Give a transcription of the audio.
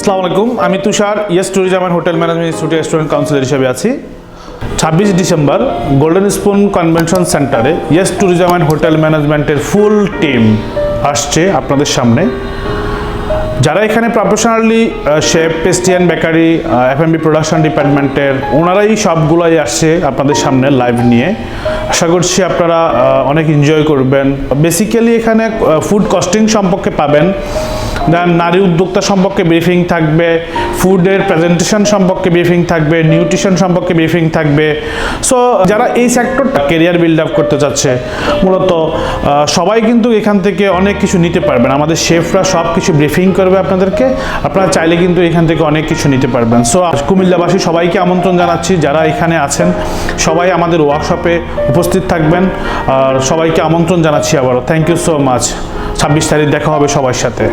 আসসালামু আলাইকুম, আমি Tushar yes tourism and hotel management institute student counsellor হিসেবে আছি। 26 ডিসেম্বর গোল্ডেন স্পুন কনভেনশন সেন্টারে ইয়েস ট্যুরিজম অ্যান্ড হোটেল ম্যানেজমেন্টের ফুল টিম আসছে আপনাদের সামনে। যারা এখানে প্রফেশনালি শেফ, পেস্ট্রিয়ান, বেকারি, F&B প্রোডাকশন ডিপার্টমেন্টের ওনারাই সবগুলোই আসছে আপনাদের সামনে লাইভ নিয়ে। আশা করছি আপনারা অনেক এনজয় করবেন। বেসিক্যালি এখানে ফুড কস্টিং সম্পর্কে পাবেন, দেন নারী উদ্যোক্তা সম্পর্কে ব্রিফিং থাকবে, ফুডের প্রেজেন্টেশন সম্পর্কে ব্রিফিং থাকবে, নিউট্রিশন সম্পর্কে ব্রিফিং থাকবে। সো যারা এই সেক্টরটা কেরিয়ার বিল্ড আপ করতে চাচ্ছে মূলত সবাই কিন্তু এখান থেকে অনেক কিছু নিতে পারবেন। আমাদের শেফরা সব কিছু ব্রিফিং করবে আপনাদেরকে, আপনারা চাইলে কিন্তু এখান থেকে অনেক কিছু নিতে পারবেন। সো কুমিল্লাবাসী সবাইকে আমন্ত্রণ জানাচ্ছি, যারা এখানে আছেন সবাই আমাদের ওয়ার্কশপে উপস্থিত থাকবেন। আর সবাইকে আমন্ত্রণ জানাচ্ছি আবারও। Thank you so much. 26 তারিখ দেখা হবে সবার সাথে।